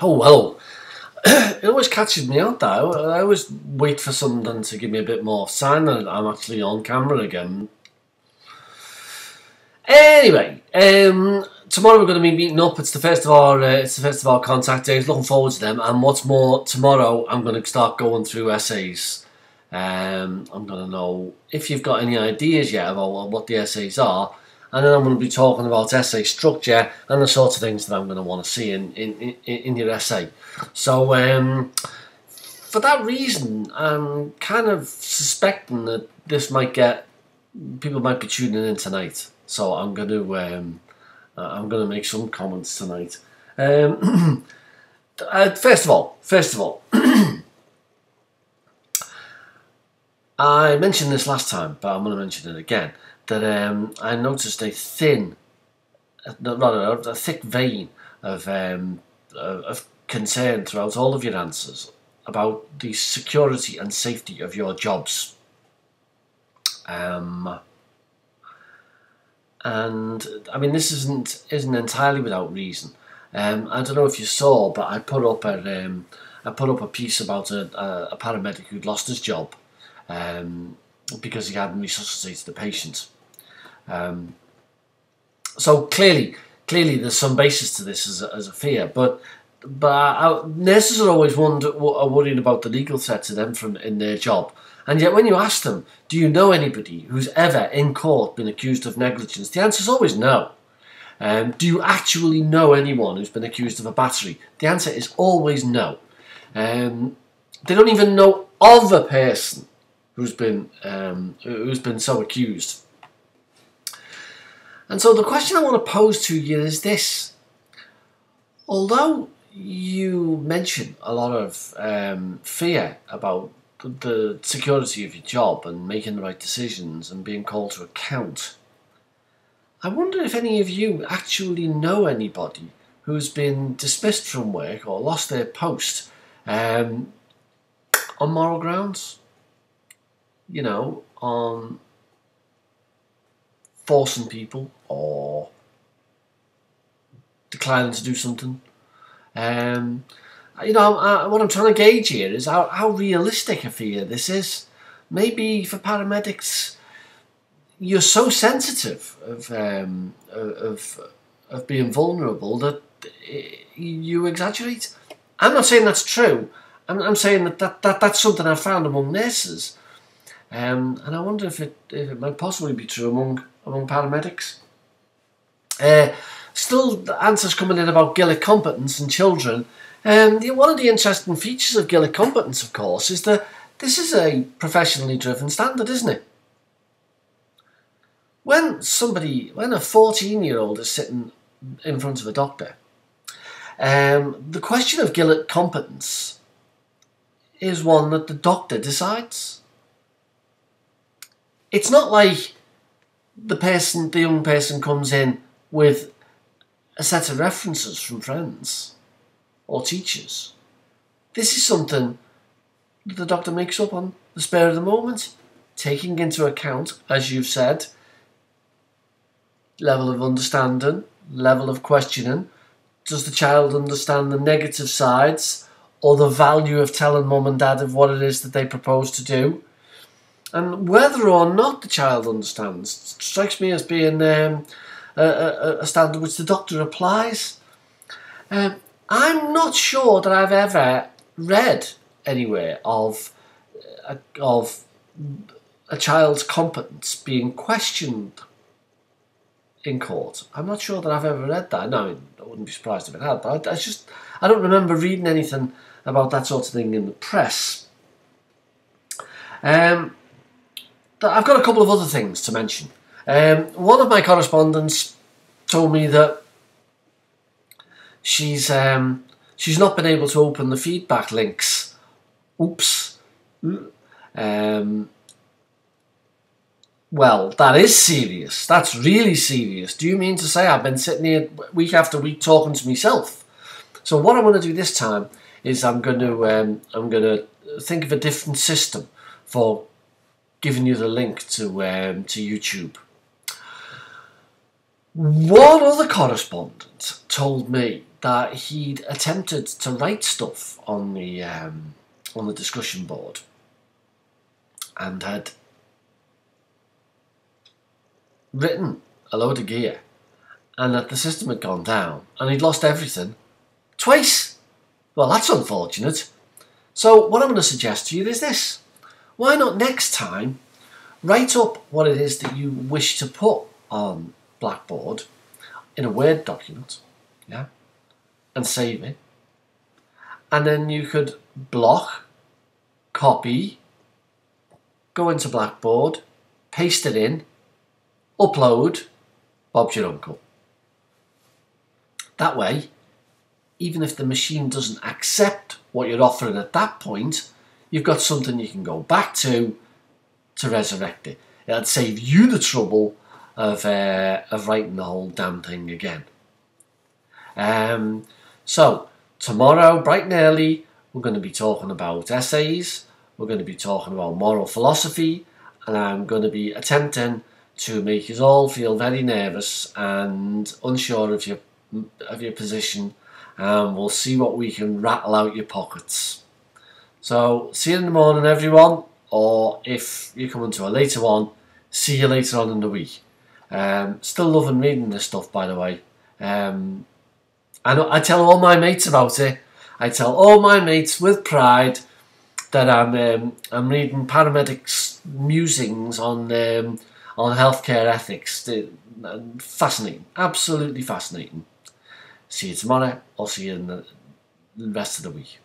Oh, well, it always catches me out that. I always wait for someone to give me a bit more sign that I'm actually on camera again. Anyway, tomorrow we're going to be meeting up. It's the first of our contact days. Looking forward to them. And what's more, tomorrow I'm going to start going through essays. I'm going to know if you've got any ideas yet about what the essays are. And then I'm going to be talking about essay structure and the sorts of things that I'm going to want to see in your essay. So for that reason, I'm kind of suspecting that people might be tuning in tonight. So I'm going to make some comments tonight. First of all, I mentioned this last time, but I'm going to mention it again. That I noticed a thick vein of concern throughout all of your answers about the security and safety of your jobs. And I mean, this isn't entirely without reason. I don't know if you saw, but I put up a piece about a paramedic who'd lost his job because he hadn't resuscitated the patient. So clearly there's some basis to this as a fear, but nurses are always worrying about the legal threat to them in their job. And yet when you ask them, do you know anybody who's ever in court been accused of negligence, the answer is always no. Do you actually know anyone who's been accused of a battery? The answer is always no. They don't even know of a person who's been so accused. And so the question I want to pose to you is this. Although you mention a lot of fear about the security of your job and making the right decisions and being called to account, I wonder if any of you actually know anybody who's been dismissed from work or lost their post on moral grounds, you know, on forcing people or declining to do something. You know, what I'm trying to gauge here is how realistic a fear this is. Maybe for paramedics, you're so sensitive of being vulnerable that you exaggerate. I'm not saying that's true. I'm saying that's something I've found among nurses, and I wonder if it might possibly be true among paramedics. Still, the answers coming in about Gillick competence and children. One of the interesting features of Gillick competence, of course, is that this is a professionally driven standard, isn't it? When a 14-year-old is sitting in front of a doctor, the question of Gillick competence is one that the doctor decides. It's not like the young person comes in with a set of references from friends or teachers. This is something that the doctor makes up on the spur of the moment, taking into account, as you've said, level of understanding, level of questioning. Does the child understand the negative sides or the value of telling mum and dad of what it is that they propose to do? And whether or not the child understands strikes me as being a standard which the doctor applies. I'm not sure that I've ever read anywhere of a child's competence being questioned in court. I'm not sure that I've ever read that. No, I wouldn't be surprised if it had, but I don't remember reading anything about that sort of thing in the press. I've got a couple of other things to mention. One of my correspondents told me that she's not been able to open the feedback links. Oops. Well, that is serious. That's really serious. Do you mean to say I've been sitting here week after week talking to myself? So what I'm going to do this time is I'm going to think of a different system for giving you the link to YouTube. One other correspondent told me that he'd attempted to write stuff on the discussion board and had written a load of gear, and that the system had gone down and he'd lost everything twice. Well, that's unfortunate. So what I'm going to suggest to you is this. Why not next time write up what it is that you wish to put on Blackboard in a Word document, yeah, and save it. And then you could block, copy, go into Blackboard, paste it in, upload, Bob's your uncle. That way, even if the machine doesn't accept what you're offering at that point, you've got something you can go back to resurrect it. It'd save you the trouble of writing the whole damn thing again. So, tomorrow, bright and early, we're going to be talking about essays, we're going to be talking about moral philosophy, and I'm going to be attempting to make you all feel very nervous and unsure of your position, and we'll see what we can rattle out your pockets. So, see you in the morning, everyone, or if you're coming to a later one, see you later on in the week. Still loving reading this stuff, by the way. I tell all my mates about it. I tell all my mates with pride that I'm reading paramedics' musings on healthcare ethics. Fascinating, absolutely fascinating. See you tomorrow. I'll see you in the rest of the week.